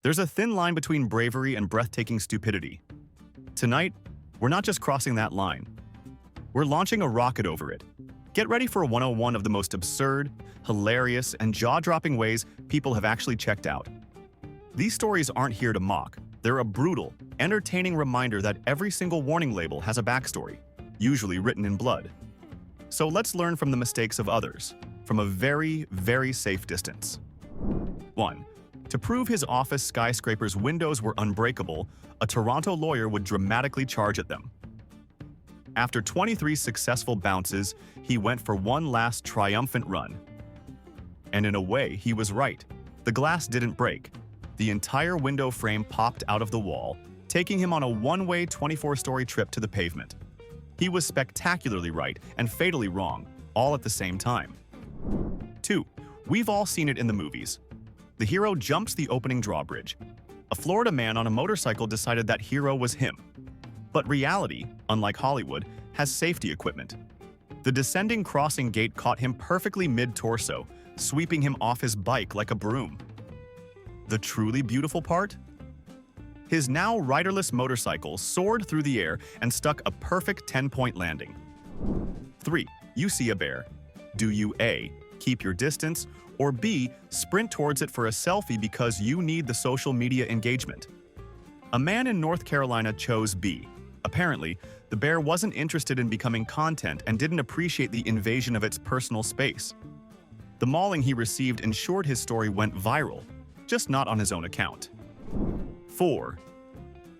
There's a thin line between bravery and breathtaking stupidity. Tonight, we're not just crossing that line. We're launching a rocket over it. Get ready for a 101 of the most absurd, hilarious, and jaw-dropping ways people have actually checked out. These stories aren't here to mock. They're a brutal, entertaining reminder that every single warning label has a backstory, usually written in blood. So let's learn from the mistakes of others, from a very, very safe distance. 1. To prove his office skyscraper's windows were unbreakable, a Toronto lawyer would dramatically charge at them. After 23 successful bounces, he went for one last triumphant run. And in a way, he was right. The glass didn't break. The entire window frame popped out of the wall, taking him on a one-way 24-story trip to the pavement. He was spectacularly right and fatally wrong, all at the same time. 2. We've all seen it in the movies. The hero jumps the opening drawbridge. A Florida man on a motorcycle decided that hero was him. But reality, unlike Hollywood, has safety equipment. The descending crossing gate caught him perfectly mid-torso, sweeping him off his bike like a broom. The truly beautiful part? His now riderless motorcycle soared through the air and stuck a perfect 10-point landing. 3. You see a bear. Do you A. keep your distance, or B. sprint towards it for a selfie because you need the social media engagement? A man in North Carolina chose B. Apparently, the bear wasn't interested in becoming content and didn't appreciate the invasion of its personal space. The mauling he received ensured his story went viral, just not on his own account. 4.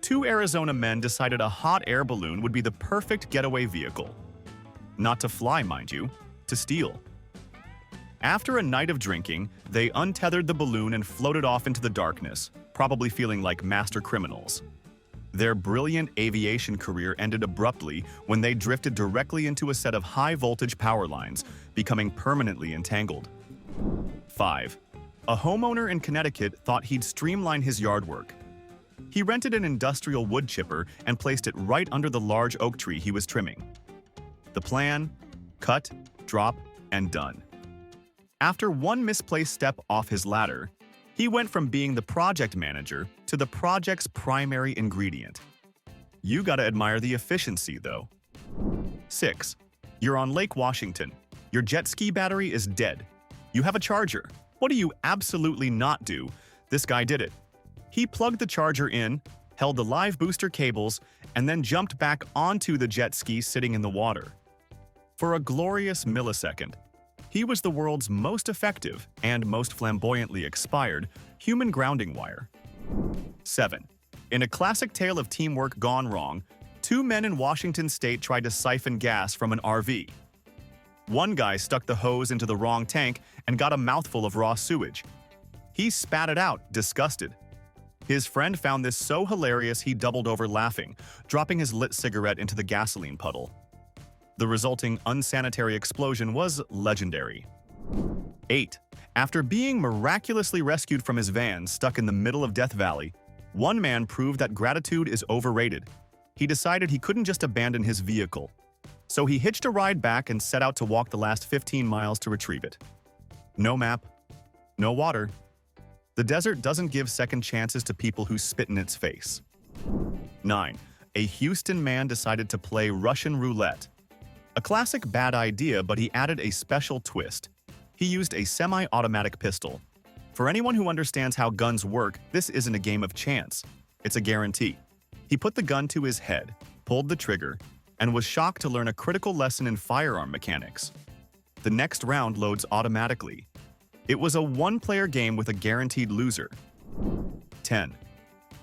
Two Arizona men decided a hot air balloon would be the perfect getaway vehicle. Not to fly, mind you, to steal. After a night of drinking, they untethered the balloon and floated off into the darkness, probably feeling like master criminals. Their brilliant aviation career ended abruptly when they drifted directly into a set of high-voltage power lines, becoming permanently entangled. 5. A homeowner in Connecticut thought he'd streamline his yard work. He rented an industrial wood chipper and placed it right under the large oak tree he was trimming. The plan? Cut, drop, and done. After one misplaced step off his ladder, he went from being the project manager to the project's primary ingredient. You gotta admire the efficiency, though. 6. You're on Lake Washington. Your jet ski battery is dead. You have a charger. What do you absolutely not do? This guy did it. He plugged the charger in, held the live booster cables, and then jumped back onto the jet ski sitting in the water. For a glorious millisecond, he was the world's most effective and most flamboyantly expired human grounding wire. 7. In a classic tale of teamwork gone wrong, two men in Washington state tried to siphon gas from an RV. One guy stuck the hose into the wrong tank and got a mouthful of raw sewage. He spat it out, disgusted. His friend found this so hilarious he doubled over laughing, dropping his lit cigarette into the gasoline puddle. The resulting unsanitary explosion was legendary. 8. After being miraculously rescued from his van stuck in the middle of Death Valley, one man proved that gratitude is overrated. He decided he couldn't just abandon his vehicle. So he hitched a ride back and set out to walk the last 15 miles to retrieve it. No map, no water. The desert doesn't give second chances to people who spit in its face. 9. A Houston man decided to play Russian roulette. A classic bad idea, but he added a special twist. He used a semi-automatic pistol. For anyone who understands how guns work, this isn't a game of chance. It's a guarantee. He put the gun to his head, pulled the trigger, and was shocked to learn a critical lesson in firearm mechanics. The next round loads automatically. It was a one-player game with a guaranteed loser. 10.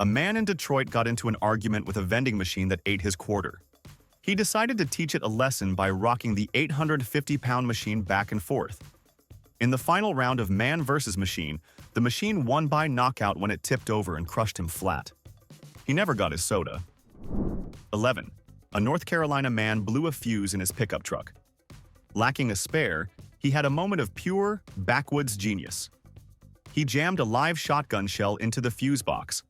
A man in Detroit got into an argument with a vending machine that ate his quarter. He decided to teach it a lesson by rocking the 850-pound machine back and forth. In the final round of man versus machine, the machine won by knockout when it tipped over and crushed him flat. He never got his soda. 11. A North Carolina man blew a fuse in his pickup truck. Lacking a spare, he had a moment of pure, backwoods genius. He jammed a live shotgun shell into the fuse box.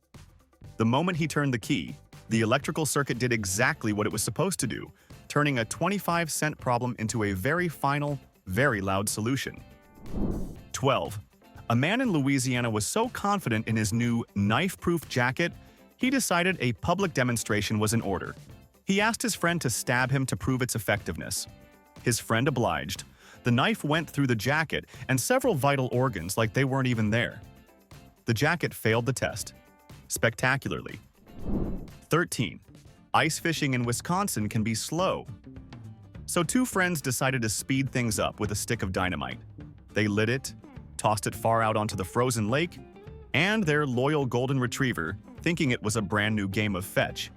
The moment he turned the key, the electrical circuit did exactly what it was supposed to do, turning a 25-cent problem into a very final, very loud solution. 12. A man in Louisiana was so confident in his new knife-proof jacket, he decided a public demonstration was in order. He asked his friend to stab him to prove its effectiveness. His friend obliged. The knife went through the jacket and several vital organs like they weren't even there. The jacket failed the test. Spectacularly. 13. Ice fishing in Wisconsin can be slow. So two friends decided to speed things up with a stick of dynamite. They lit it, tossed it far out onto the frozen lake, and their loyal golden retriever, thinking it was a brand new game of fetch,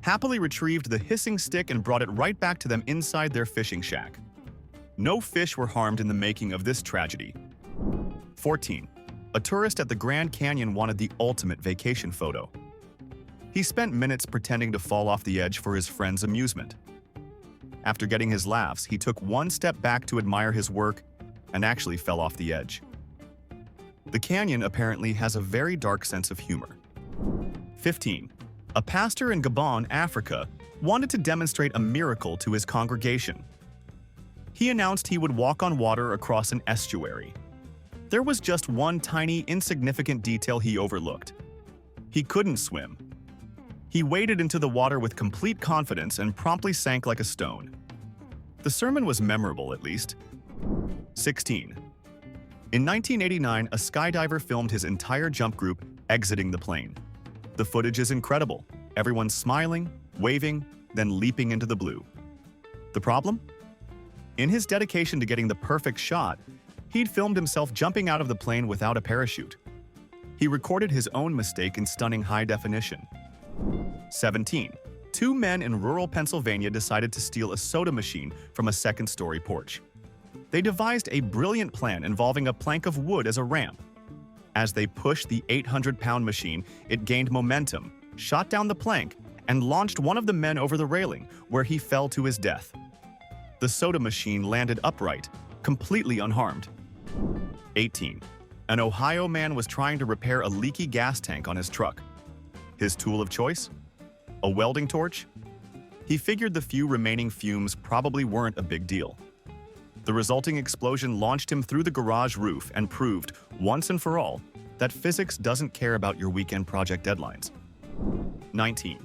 happily retrieved the hissing stick and brought it right back to them inside their fishing shack. No fish were harmed in the making of this tragedy. 14. A tourist at the Grand Canyon wanted the ultimate vacation photo. He spent minutes pretending to fall off the edge for his friend's amusement. After getting his laughs, he took one step back to admire his work and actually fell off the edge. The canyon apparently has a very dark sense of humor. 15. A pastor in Gabon, Africa, wanted to demonstrate a miracle to his congregation. He announced he would walk on water across an estuary. There was just one tiny, insignificant detail he overlooked. He couldn't swim. He waded into the water with complete confidence and promptly sank like a stone. The sermon was memorable, at least. 16. In 1989, a skydiver filmed his entire jump group exiting the plane. The footage is incredible. Everyone's smiling, waving, then leaping into the blue. The problem? In his dedication to getting the perfect shot, he'd filmed himself jumping out of the plane without a parachute. He recorded his own mistake in stunning high definition. 17. Two men in rural Pennsylvania decided to steal a soda machine from a second-story porch. They devised a brilliant plan involving a plank of wood as a ramp. As they pushed the 800-pound machine, it gained momentum, shot down the plank, and launched one of the men over the railing, where he fell to his death. The soda machine landed upright, completely unharmed. 18. An Ohio man was trying to repair a leaky gas tank on his truck. His tool of choice? A welding torch? He figured the few remaining fumes probably weren't a big deal. The resulting explosion launched him through the garage roof and proved, once and for all, that physics doesn't care about your weekend project deadlines. 19.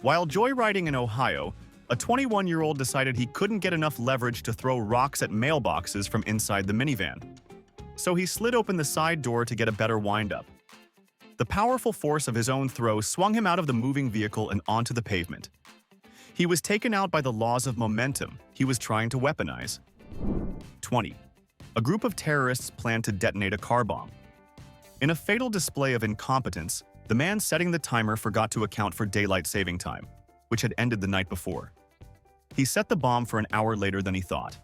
While joyriding in Ohio, a 21-year-old decided he couldn't get enough leverage to throw rocks at mailboxes from inside the minivan. So he slid open the side door to get a better wind-up. The powerful force of his own throw swung him out of the moving vehicle and onto the pavement. He was taken out by the laws of momentum he was trying to weaponize. 20. A group of terrorists planned to detonate a car bomb. In a fatal display of incompetence, the man setting the timer forgot to account for daylight saving time, which had ended the night before. He set the bomb for an hour later than he thought.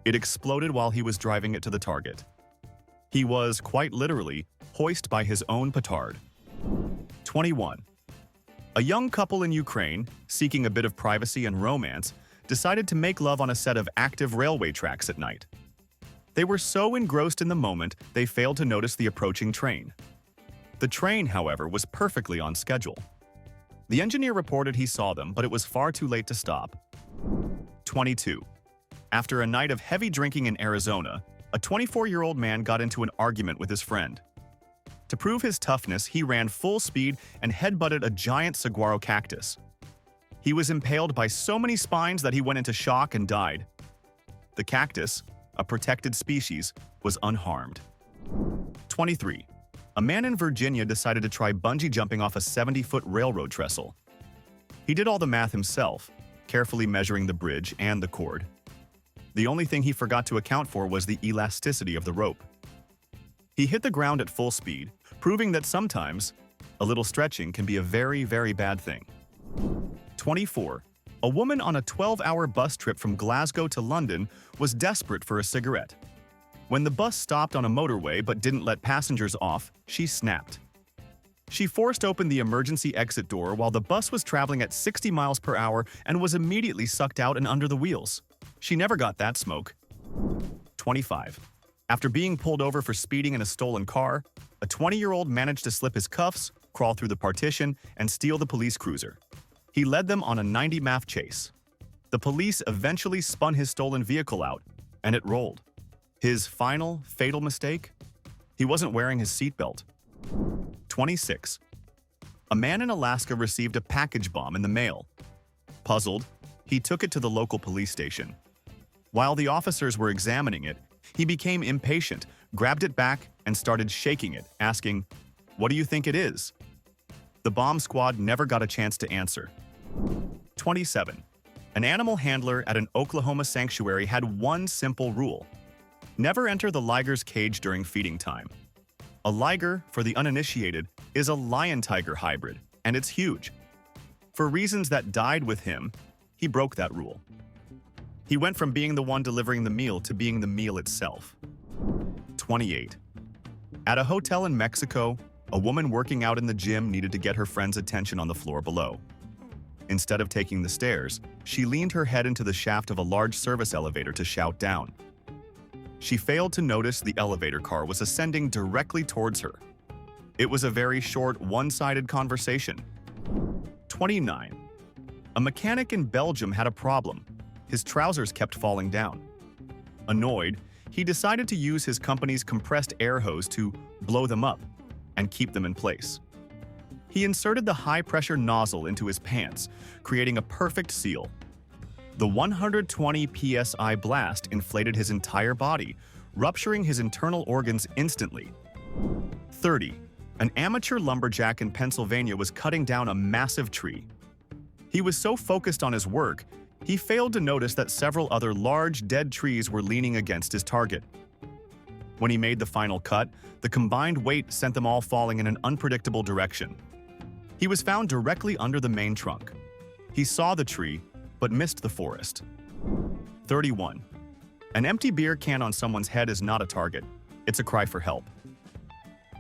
It exploded while he was driving it to the target. He was, quite literally, hoisted by his own petard. 21. A young couple in Ukraine, seeking a bit of privacy and romance, decided to make love on a set of active railway tracks at night. They were so engrossed in the moment, they failed to notice the approaching train. The train, however, was perfectly on schedule. The engineer reported he saw them, but it was far too late to stop. 22. After a night of heavy drinking in Arizona, a 24-year-old man got into an argument with his friend. To prove his toughness, he ran full speed and headbutted a giant saguaro cactus. He was impaled by so many spines that he went into shock and died. The cactus, a protected species, was unharmed. 23. A man in Virginia decided to try bungee jumping off a 70-foot railroad trestle. He did all the math himself, carefully measuring the bridge and the cord. The only thing he forgot to account for was the elasticity of the rope. He hit the ground at full speed, proving that sometimes a little stretching can be a very, very bad thing. 24. A woman on a 12-hour bus trip from Glasgow to London was desperate for a cigarette. When the bus stopped on a motorway but didn't let passengers off, she snapped. She forced open the emergency exit door while the bus was traveling at 60 miles per hour and was immediately sucked out and under the wheels. She never got that smoke. 25. After being pulled over for speeding in a stolen car, a 20-year-old managed to slip his cuffs, crawl through the partition, and steal the police cruiser. He led them on a 90-mile chase. The police eventually spun his stolen vehicle out, and it rolled. His final, fatal mistake? He wasn't wearing his seatbelt. 26. A man in Alaska received a package bomb in the mail. Puzzled, he took it to the local police station. While the officers were examining it, he became impatient, grabbed it back, and started shaking it, asking, "What do you think it is?" The bomb squad never got a chance to answer. 27. An animal handler at an Oklahoma sanctuary had one simple rule: never enter the liger's cage during feeding time. A liger, for the uninitiated, is a lion-tiger hybrid, and it's huge. For reasons that died with him, he broke that rule. He went from being the one delivering the meal to being the meal itself. 28. At a hotel in Mexico, a woman working out in the gym needed to get her friend's attention on the floor below. Instead of taking the stairs, she leaned her head into the shaft of a large service elevator to shout down. She failed to notice the elevator car was ascending directly towards her. It was a very short, one-sided conversation. 29. A mechanic in Belgium had a problem. His trousers kept falling down. Annoyed, he decided to use his company's compressed air hose to blow them up and keep them in place. He inserted the high-pressure nozzle into his pants, creating a perfect seal. The 120 psi blast inflated his entire body, rupturing his internal organs instantly. 30. An amateur lumberjack in Pennsylvania was cutting down a massive tree. He was so focused on his work, he failed to notice that several other large, dead trees were leaning against his target. When he made the final cut, the combined weight sent them all falling in an unpredictable direction. He was found directly under the main trunk. He saw the tree, but missed the forest. 31. An empty beer can on someone's head is not a target. It's a cry for help.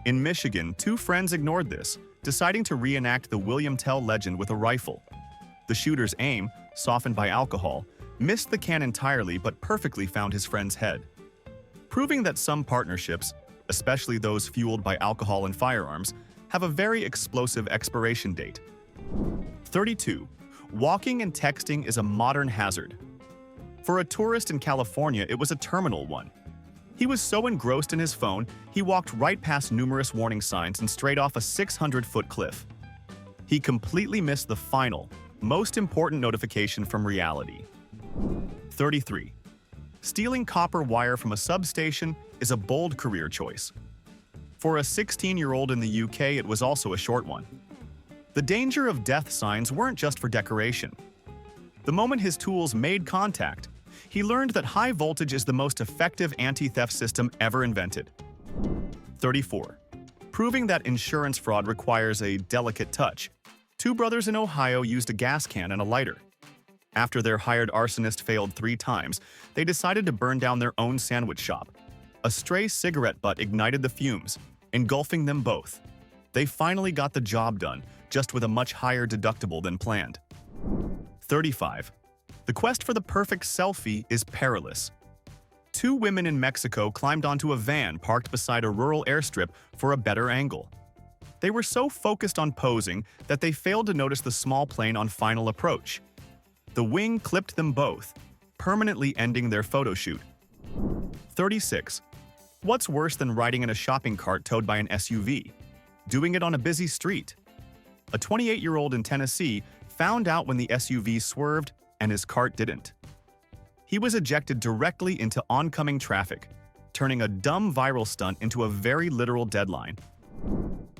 In Michigan, two friends ignored this, deciding to reenact the William Tell legend with a rifle. The shooter's aim, softened by alcohol, missed the can entirely but perfectly found his friend's head. Proving that some partnerships, especially those fueled by alcohol and firearms, have a very explosive expiration date. 32. Walking and texting is a modern hazard. For a tourist in California, it was a terminal one. He was so engrossed in his phone, he walked right past numerous warning signs and straight off a 600-foot cliff. He completely missed the final, most important notification from reality. 33. Stealing copper wire from a substation is a bold career choice. For a 16-year-old in the UK, it was also a short one. The danger of death signs weren't just for decoration. The moment his tools made contact, he learned that high voltage is the most effective anti-theft system ever invented. 34. Proving that insurance fraud requires a delicate touch, two brothers in Ohio used a gas can and a lighter. After their hired arsonist failed 3 times, they decided to burn down their own sandwich shop. A stray cigarette butt ignited the fumes, engulfing them both. They finally got the job done, just with a much higher deductible than planned. 35. The quest for the perfect selfie is perilous. 2 women in Mexico climbed onto a van parked beside a rural airstrip for a better angle. They were so focused on posing that they failed to notice the small plane on final approach. The wing clipped them both, permanently ending their photo shoot. 36. What's worse than riding in a shopping cart towed by an SUV? Doing it on a busy street. A 28-year-old in Tennessee found out when the SUV swerved and his cart didn't. He was ejected directly into oncoming traffic, turning a dumb viral stunt into a very literal deadline.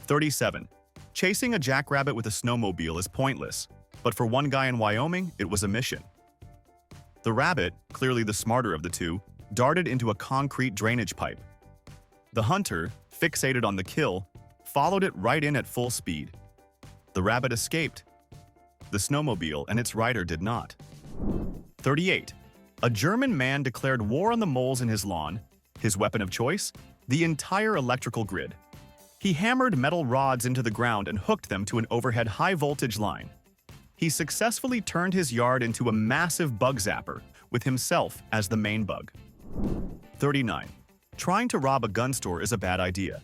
37. Chasing a jackrabbit with a snowmobile is pointless, but for one guy in Wyoming, it was a mission. The rabbit, clearly the smarter of the two, darted into a concrete drainage pipe. The hunter, fixated on the kill, followed it right in at full speed. The rabbit escaped. The snowmobile and its rider did not. 38. A German man declared war on the moles in his lawn. His weapon of choice? The entire electrical grid. He hammered metal rods into the ground and hooked them to an overhead high-voltage line. He successfully turned his yard into a massive bug zapper, with himself as the main bug. 39. Trying to rob a gun store is a bad idea.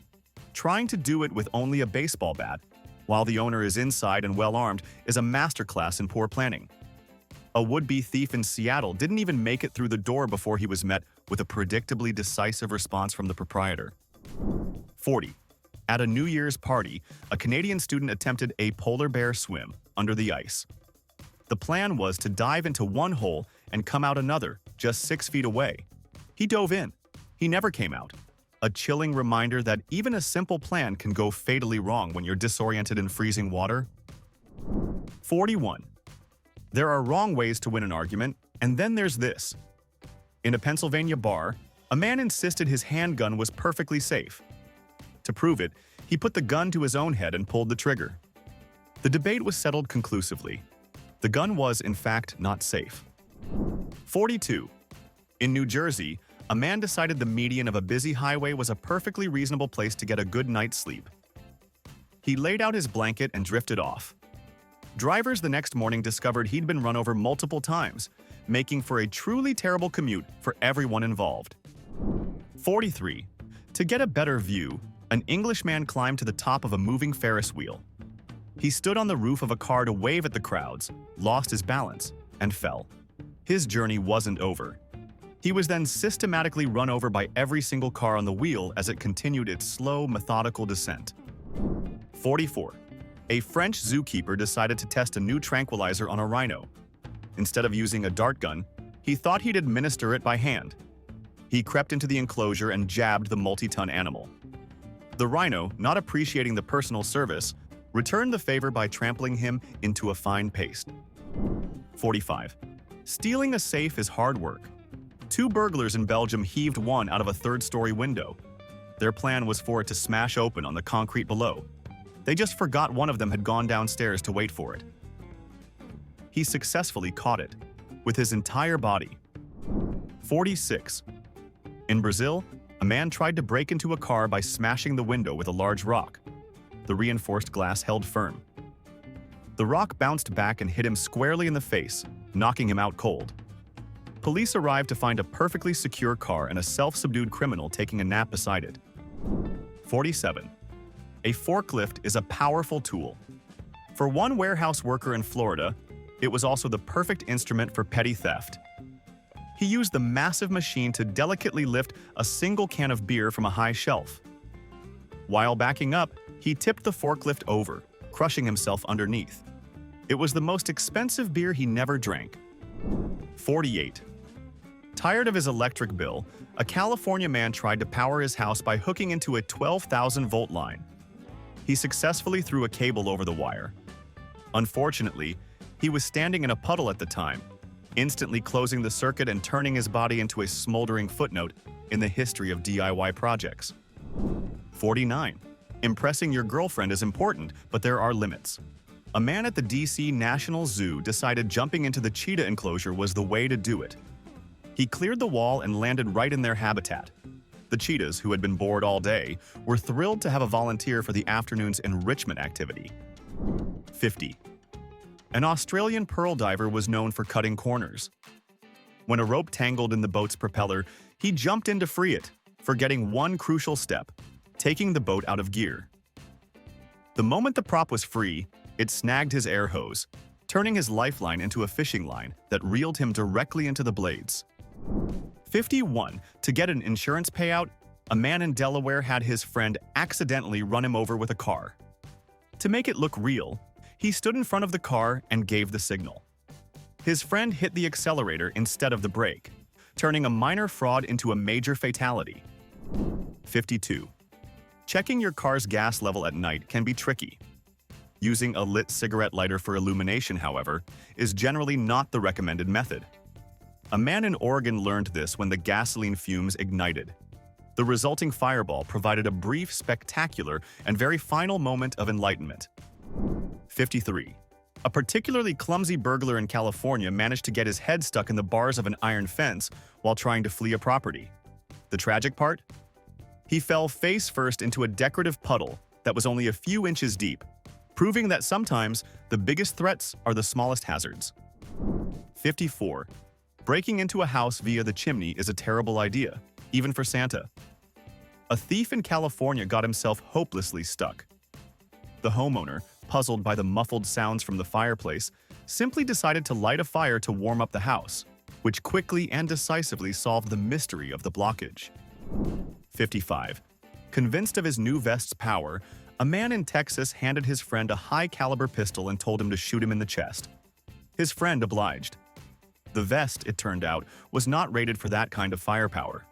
Trying to do it with only a baseball bat, while the owner is inside and well-armed, is a masterclass in poor planning. A would-be thief in Seattle didn't even make it through the door before he was met with a predictably decisive response from the proprietor. 40. At a New Year's party, a Canadian student attempted a polar bear swim under the ice. The plan was to dive into one hole and come out another, just 6 feet away. He dove in. He never came out. A chilling reminder that even a simple plan can go fatally wrong when you're disoriented in freezing water. 41. There are wrong ways to win an argument, and then there's this. In a Pennsylvania bar, a man insisted his handgun was perfectly safe. To prove it, he put the gun to his own head and pulled the trigger. The debate was settled conclusively. The gun was, in fact, not safe. 42. In New Jersey, a man decided the median of a busy highway was a perfectly reasonable place to get a good night's sleep. He laid out his blanket and drifted off. Drivers the next morning discovered he'd been run over multiple times, making for a truly terrible commute for everyone involved. 43. To get a better view, an Englishman climbed to the top of a moving Ferris wheel. He stood on the roof of a car to wave at the crowds, lost his balance, and fell. His journey wasn't over. He was then systematically run over by every single car on the wheel as it continued its slow, methodical descent. 44. A French zookeeper decided to test a new tranquilizer on a rhino. Instead of using a dart gun, he thought he'd administer it by hand. He crept into the enclosure and jabbed the multi-ton animal. The rhino, not appreciating the personal service, returned the favor by trampling him into a fine paste. 45. Stealing a safe is hard work. 2 burglars in Belgium heaved one out of a 3rd-story window. Their plan was for it to smash open on the concrete below. They just forgot one of them had gone downstairs to wait for it. He successfully caught it, with his entire body. 46. In Brazil, a man tried to break into a car by smashing the window with a large rock. The reinforced glass held firm. The rock bounced back and hit him squarely in the face, knocking him out cold. Police arrived to find a perfectly secure car and a self-subdued criminal taking a nap beside it. 47. A forklift is a powerful tool. For one warehouse worker in Florida, it was also the perfect instrument for petty theft. He used the massive machine to delicately lift a single can of beer from a high shelf. While backing up, he tipped the forklift over, crushing himself underneath. It was the most expensive beer he never drank. 48. Tired of his electric bill, a California man tried to power his house by hooking into a 12,000-volt line. He successfully threw a cable over the wire. Unfortunately, he was standing in a puddle at the time, instantly closing the circuit and turning his body into a smoldering footnote in the history of DIY projects. 49. Impressing your girlfriend is important, but there are limits. A man at the DC National Zoo decided jumping into the cheetah enclosure was the way to do it. He cleared the wall and landed right in their habitat. The cheetahs, who had been bored all day, were thrilled to have a volunteer for the afternoon's enrichment activity. 50. An Australian pearl diver was known for cutting corners. When a rope tangled in the boat's propeller, he jumped in to free it, forgetting one crucial step: taking the boat out of gear. The moment the prop was free, it snagged his air hose, turning his lifeline into a fishing line that reeled him directly into the blades. 51. To get an insurance payout, a man in Delaware had his friend accidentally run him over with a car. To make it look real, he stood in front of the car and gave the signal. His friend hit the accelerator instead of the brake, turning a minor fraud into a major fatality. 52. Checking your car's gas level at night can be tricky. Using a lit cigarette lighter for illumination, however, is generally not the recommended method. A man in Oregon learned this when the gasoline fumes ignited. The resulting fireball provided a brief, spectacular, and very final moment of enlightenment. 53. A particularly clumsy burglar in California managed to get his head stuck in the bars of an iron fence while trying to flee a property. The tragic part? He fell face first into a decorative puddle that was only a few inches deep, proving that sometimes the biggest threats are the smallest hazards. 54. Breaking into a house via the chimney is a terrible idea, even for Santa. A thief in California got himself hopelessly stuck. The homeowner, puzzled by the muffled sounds from the fireplace, simply decided to light a fire to warm up the house, which quickly and decisively solved the mystery of the blockage. 55. Convinced of his new vest's power, a man in Texas handed his friend a high-caliber pistol and told him to shoot him in the chest. His friend obliged. The vest, it turned out, was not rated for that kind of firepower.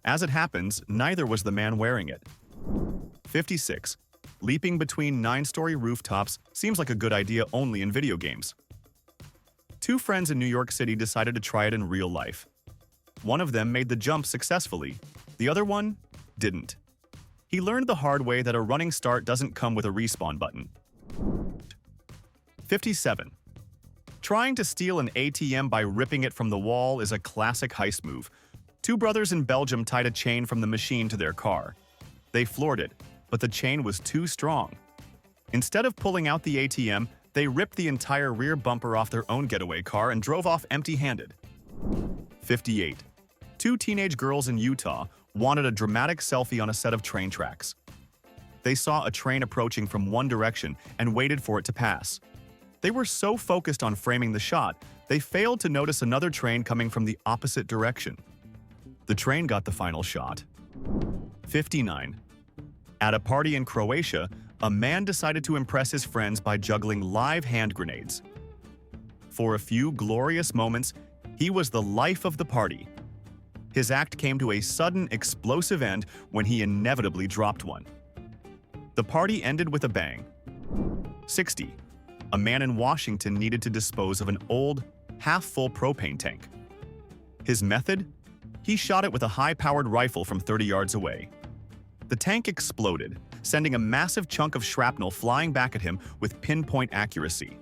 As it happens, neither was the man wearing it. 56. Leaping between 9-story rooftops seems like a good idea only in video games. Two friends in New York City decided to try it in real life. One of them made the jump successfully. The other one didn't. He learned the hard way that a running start doesn't come with a respawn button. 57. Trying to steal an ATM by ripping it from the wall is a classic heist move. Two brothers in Belgium tied a chain from the machine to their car. They floored it, but the chain was too strong. Instead of pulling out the ATM, they ripped the entire rear bumper off their own getaway car and drove off empty-handed. 58. Two teenage girls in Utah wanted a dramatic selfie on a set of train tracks. They saw a train approaching from one direction and waited for it to pass. They were so focused on framing the shot, they failed to notice another train coming from the opposite direction. The train got the final shot. 59. At a party in Croatia, a man decided to impress his friends by juggling live hand grenades. For a few glorious moments, he was the life of the party. His act came to a sudden, explosive end when he inevitably dropped one. The party ended with a bang. 60. A man in Washington needed to dispose of an old, half-full propane tank. His method? He shot it with a high-powered rifle from 30 yards away. The tank exploded, sending a massive chunk of shrapnel flying back at him with pinpoint accuracy.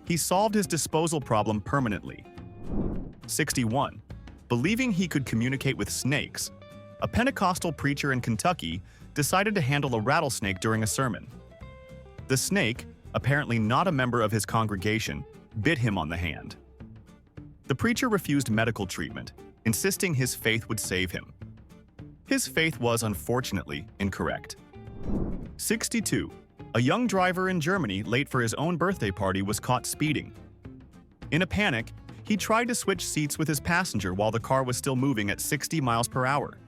He solved his disposal problem permanently. 61. Believing he could communicate with snakes, a Pentecostal preacher in Kentucky decided to handle a rattlesnake during a sermon. The snake, apparently not a member of his congregation, bit him on the hand. The preacher refused medical treatment, insisting his faith would save him. His faith was unfortunately incorrect. 62. A young driver in Germany late for his own birthday party was caught speeding. In a panic, he tried to switch seats with his passenger while the car was still moving at 60 miles per hour.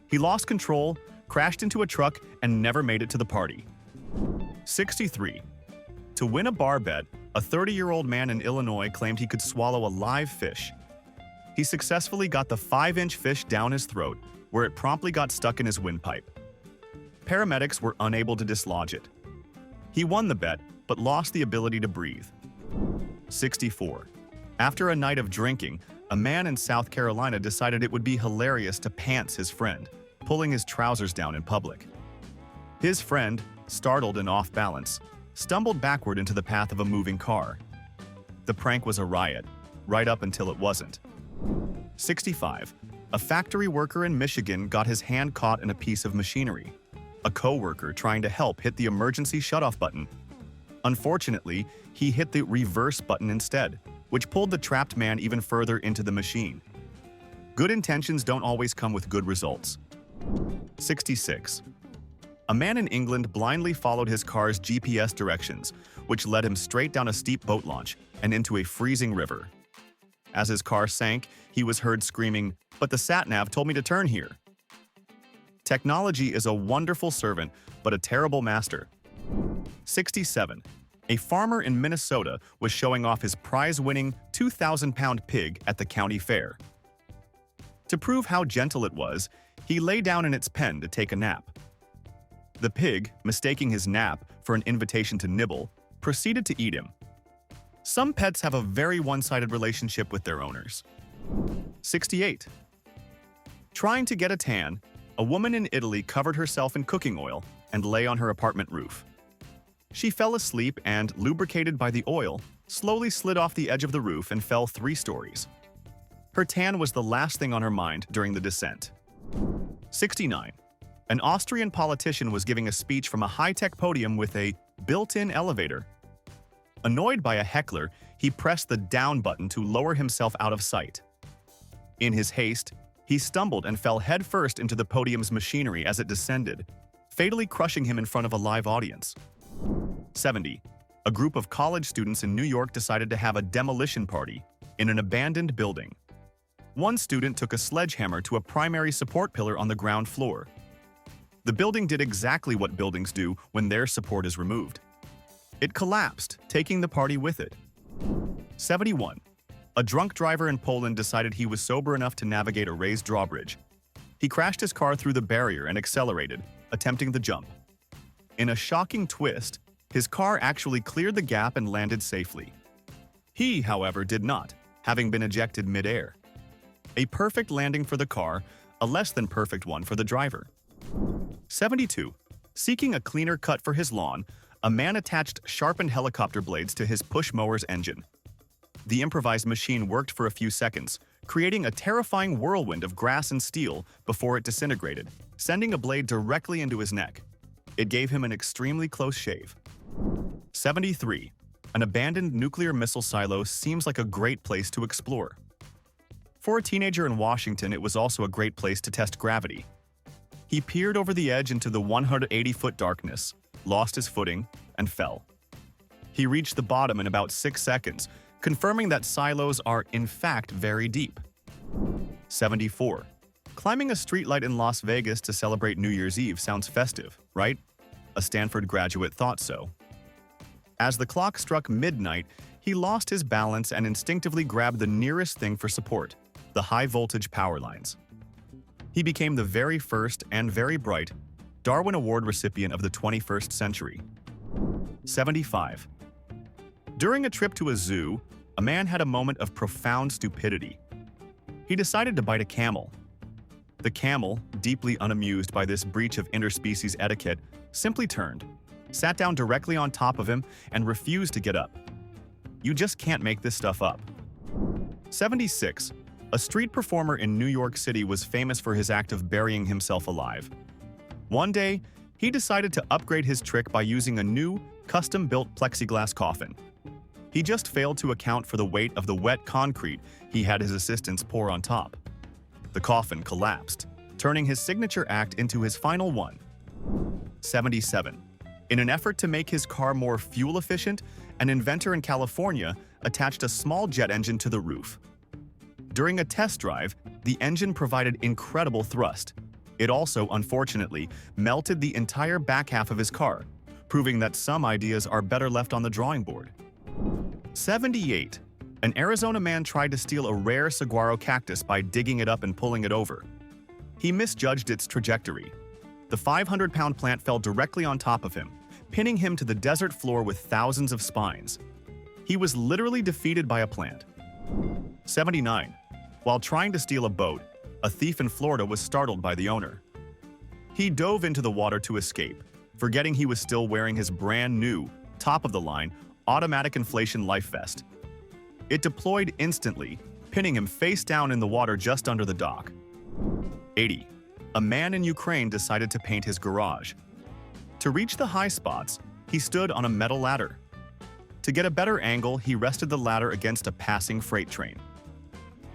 He lost control, crashed into a truck, and never made it to the party. 63. To win a bar bet, a 30-year-old man in Illinois claimed he could swallow a live fish. He successfully got the 5-inch fish down his throat, where it promptly got stuck in his windpipe. Paramedics were unable to dislodge it. He won the bet, but lost the ability to breathe. 64. After a night of drinking, a man in South Carolina decided it would be hilarious to pants his friend, pulling his trousers down in public. His friend, startled and off balance, stumbled backward into the path of a moving car. The prank was a riot, right up until it wasn't. 65. A factory worker in Michigan got his hand caught in a piece of machinery. A co-worker trying to help hit the emergency shutoff button. Unfortunately, he hit the reverse button instead, which pulled the trapped man even further into the machine. Good intentions don't always come with good results. 66. A man in England blindly followed his car's GPS directions, which led him straight down a steep boat launch and into a freezing river. As his car sank, he was heard screaming, "But the sat-nav told me to turn here." Technology is a wonderful servant, but a terrible master. 67. A farmer in Minnesota was showing off his prize-winning 2,000-pound pig at the county fair. To prove how gentle it was, he lay down in its pen to take a nap. The pig, mistaking his nap for an invitation to nibble, proceeded to eat him. Some pets have a very one-sided relationship with their owners. 68. Trying to get a tan, a woman in Italy covered herself in cooking oil and lay on her apartment roof. She fell asleep and, lubricated by the oil, slowly slid off the edge of the roof and fell 3 stories. Her tan was the last thing on her mind during the descent. 69. An Austrian politician was giving a speech from a high-tech podium with a built-in elevator. Annoyed by a heckler, he pressed the down button to lower himself out of sight. In his haste, he stumbled and fell headfirst into the podium's machinery as it descended, fatally crushing him in front of a live audience. 70. A group of college students in New York decided to have a demolition party in an abandoned building. One student took a sledgehammer to a primary support pillar on the ground floor. The building did exactly what buildings do when their support is removed. It collapsed, taking the party with it. 71. A drunk driver in Poland decided he was sober enough to navigate a raised drawbridge. He crashed his car through the barrier and accelerated, attempting the jump. In a shocking twist, his car actually cleared the gap and landed safely. He, however, did not, having been ejected mid-air. A perfect landing for the car, a less than perfect one for the driver. 72. Seeking a cleaner cut for his lawn, a man attached sharpened helicopter blades to his push mower's engine. The improvised machine worked for a few seconds, creating a terrifying whirlwind of grass and steel before it disintegrated, sending a blade directly into his neck. It gave him an extremely close shave. 73. An abandoned nuclear missile silo seems like a great place to explore. For a teenager in Washington, it was also a great place to test gravity. He peered over the edge into the 180-foot darkness, lost his footing, and fell. He reached the bottom in about 6 seconds, confirming that silos are, in fact, very deep. 74. Climbing a streetlight in Las Vegas to celebrate New Year's Eve sounds festive, right? A Stanford graduate thought so. As the clock struck midnight, he lost his balance and instinctively grabbed the nearest thing for support, the high-voltage power lines. He became the very first and very bright Darwin Award recipient of the 21st century. 75. During a trip to a zoo, a man had a moment of profound stupidity. He decided to bite a camel. The camel, deeply unamused by this breach of interspecies etiquette, simply turned, sat down directly on top of him, and refused to get up. You just can't make this stuff up. 76. A street performer in New York City was famous for his act of burying himself alive. One day, he decided to upgrade his trick by using a new, custom-built plexiglass coffin. He just failed to account for the weight of the wet concrete he had his assistants pour on top. The coffin collapsed, turning his signature act into his final one. 77. In an effort to make his car more fuel efficient, an inventor in California attached a small jet engine to the roof. During a test drive, the engine provided incredible thrust. It also, unfortunately, melted the entire back half of his car, proving that some ideas are better left on the drawing board. 78. An Arizona man tried to steal a rare saguaro cactus by digging it up and pulling it over. He misjudged its trajectory. The 500-pound plant fell directly on top of him, pinning him to the desert floor with thousands of spines. He was literally defeated by a plant. 79. While trying to steal a boat, a thief in Florida was startled by the owner. He dove into the water to escape, forgetting he was still wearing his brand new, top-of-the-line, automatic inflation life vest. It deployed instantly, pinning him face down in the water just under the dock. 80. A man in Ukraine decided to paint his garage. To reach the high spots, he stood on a metal ladder. To get a better angle, he rested the ladder against a passing freight train.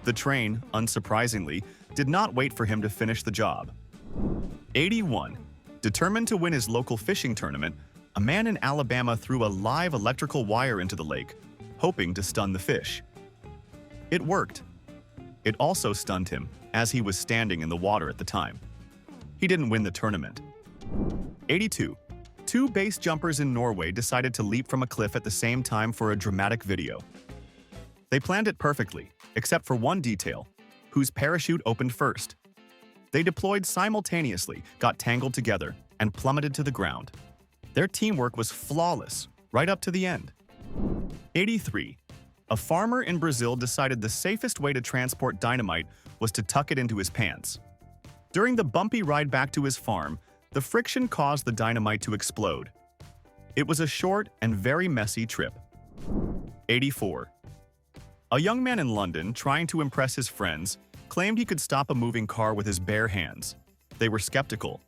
The train, unsurprisingly, did not wait for him to finish the job. 81. Determined to win his local fishing tournament, a man in Alabama threw a live electrical wire into the lake, hoping to stun the fish. It worked. It also stunned him, as he was standing in the water at the time. He didn't win the tournament. 82. Two base jumpers in Norway decided to leap from a cliff at the same time for a dramatic video. They planned it perfectly, except for one detail, whose parachute opened first. They deployed simultaneously, got tangled together, and plummeted to the ground. Their teamwork was flawless, right up to the end. 83. A farmer in Brazil decided the safest way to transport dynamite was to tuck it into his pants. During the bumpy ride back to his farm, the friction caused the dynamite to explode. It was a short and very messy trip. 84. A young man in London, trying to impress his friends, claimed he could stop a moving car with his bare hands. They were skeptical.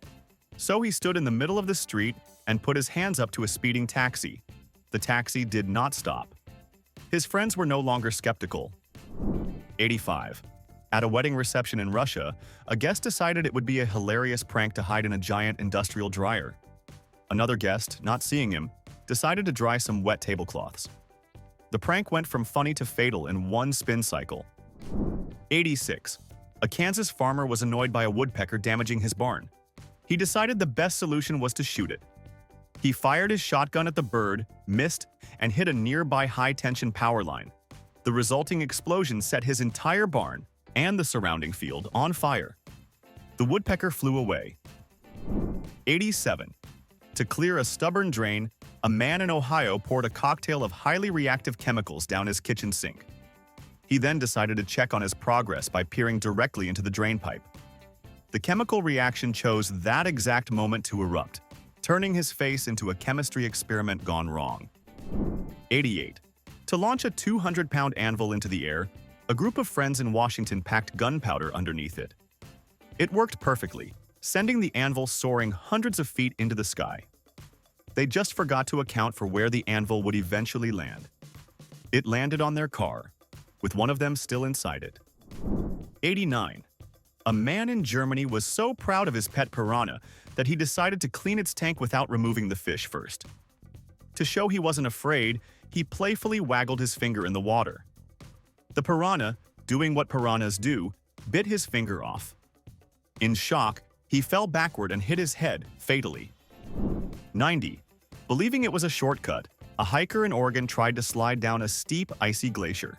So he stood in the middle of the street and put his hands up to a speeding taxi. The taxi did not stop. His friends were no longer skeptical. 85. At a wedding reception in Russia, a guest decided it would be a hilarious prank to hide in a giant industrial dryer. Another guest, not seeing him, decided to dry some wet tablecloths. The prank went from funny to fatal in one spin cycle. 86. A Kansas farmer was annoyed by a woodpecker damaging his barn. He decided the best solution was to shoot it. He fired his shotgun at the bird, missed, and hit a nearby high-tension power line. The resulting explosion set his entire barn and the surrounding field on fire. The woodpecker flew away. 87. To clear a stubborn drain, a man in Ohio poured a cocktail of highly reactive chemicals down his kitchen sink. He then decided to check on his progress by peering directly into the drain pipe. The chemical reaction chose that exact moment to erupt, turning his face into a chemistry experiment gone wrong. 88. To launch a 200-pound anvil into the air, a group of friends in Washington packed gunpowder underneath it. It worked perfectly, sending the anvil soaring hundreds of feet into the sky. They just forgot to account for where the anvil would eventually land. It landed on their car, with one of them still inside it. 89. A man in Germany was so proud of his pet piranha that he decided to clean its tank without removing the fish first. To show he wasn't afraid, he playfully waggled his finger in the water. The piranha, doing what piranhas do, bit his finger off. In shock, he fell backward and hit his head fatally. 90. Believing it was a shortcut, a hiker in Oregon tried to slide down a steep, icy glacier.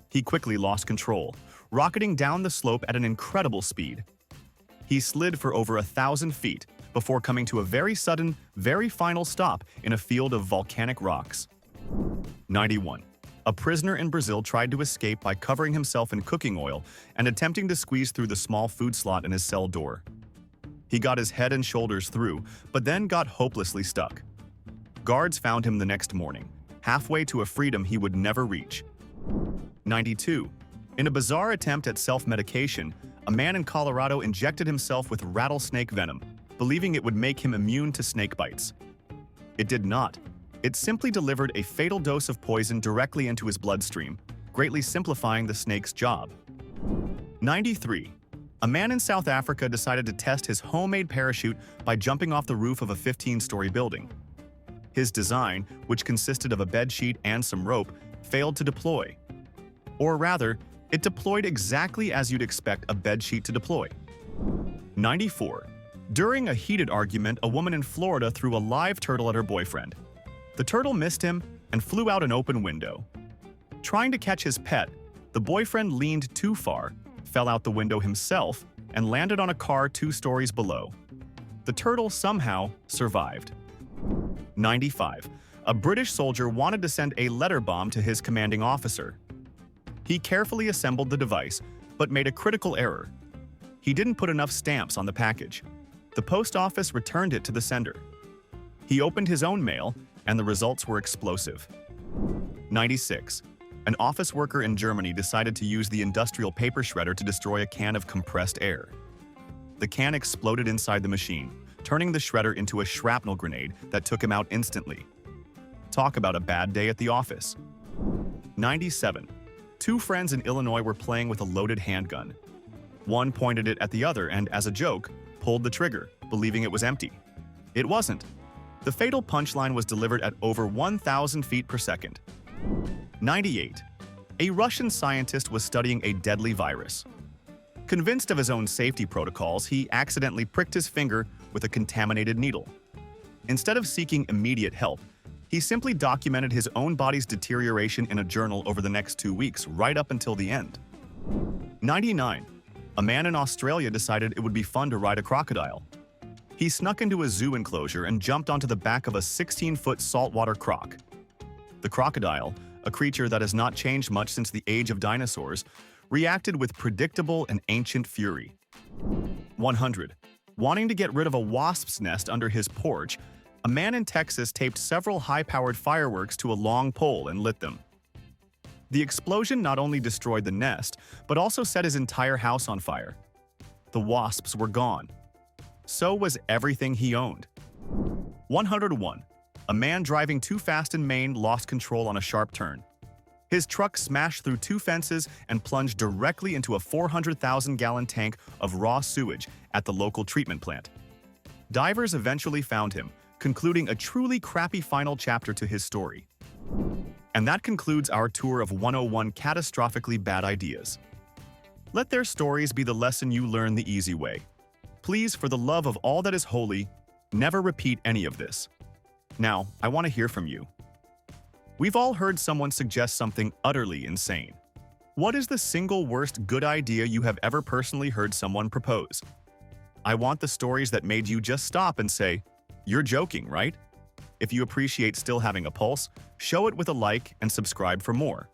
He quickly lost control, rocketing down the slope at an incredible speed. He slid for over 1,000 feet before coming to a very sudden, very final stop in a field of volcanic rocks. 91. A prisoner in Brazil tried to escape by covering himself in cooking oil and attempting to squeeze through the small food slot in his cell door. He got his head and shoulders through, but then got hopelessly stuck. Guards found him the next morning, halfway to a freedom he would never reach. 92. In a bizarre attempt at self-medication, a man in Colorado injected himself with rattlesnake venom, believing it would make him immune to snake bites. It did not. It simply delivered a fatal dose of poison directly into his bloodstream, greatly simplifying the snake's job. 93. A man in South Africa decided to test his homemade parachute by jumping off the roof of a 15-story building. His design, which consisted of a bedsheet and some rope, failed to deploy. Or rather, it deployed exactly as you'd expect a bedsheet to deploy. 94. During a heated argument, a woman in Florida threw a live turtle at her boyfriend. The turtle missed him and flew out an open window. Trying to catch his pet, the boyfriend leaned too far, fell out the window himself, and landed on a car 2 stories below. The turtle somehow survived. 95. A British soldier wanted to send a letter bomb to his commanding officer. He carefully assembled the device, but made a critical error. He didn't put enough stamps on the package. The post office returned it to the sender. He opened his own mail, and the results were explosive. 96. An office worker in Germany decided to use the industrial paper shredder to destroy a can of compressed air. The can exploded inside the machine, turning the shredder into a shrapnel grenade that took him out instantly. Talk about a bad day at the office. 97. 2 friends in Illinois were playing with a loaded handgun. One pointed it at the other and, as a joke, pulled the trigger, believing it was empty. It wasn't. The fatal punchline was delivered at over 1,000 feet per second. 98. A Russian scientist was studying a deadly virus. Convinced of his own safety protocols, he accidentally pricked his finger with a contaminated needle. Instead of seeking immediate help, he simply documented his own body's deterioration in a journal over the next 2 weeks, right up until the end. 99. A man in Australia decided it would be fun to ride a crocodile. He snuck into a zoo enclosure and jumped onto the back of a 16-foot saltwater croc. The crocodile, a creature that has not changed much since the age of dinosaurs, reacted with predictable and ancient fury. 100. Wanting to get rid of a wasp's nest under his porch, a man in Texas taped several high-powered fireworks to a long pole and lit them. The explosion not only destroyed the nest, but also set his entire house on fire. The wasps were gone. So was everything he owned. 101. A man driving too fast in Maine lost control on a sharp turn. His truck smashed through 2 fences and plunged directly into a 400,000-gallon tank of raw sewage at the local treatment plant. Divers eventually found him, concluding a truly crappy final chapter to his story. And that concludes our tour of 101 catastrophically bad ideas. Let their stories be the lesson you learn the easy way. Please, for the love of all that is holy, never repeat any of this. Now, I want to hear from you. We've all heard someone suggest something utterly insane. What is the single worst good idea you have ever personally heard someone propose? I want the stories that made you just stop and say, "You're joking, right?" If you appreciate still having a pulse, show it with a like and subscribe for more.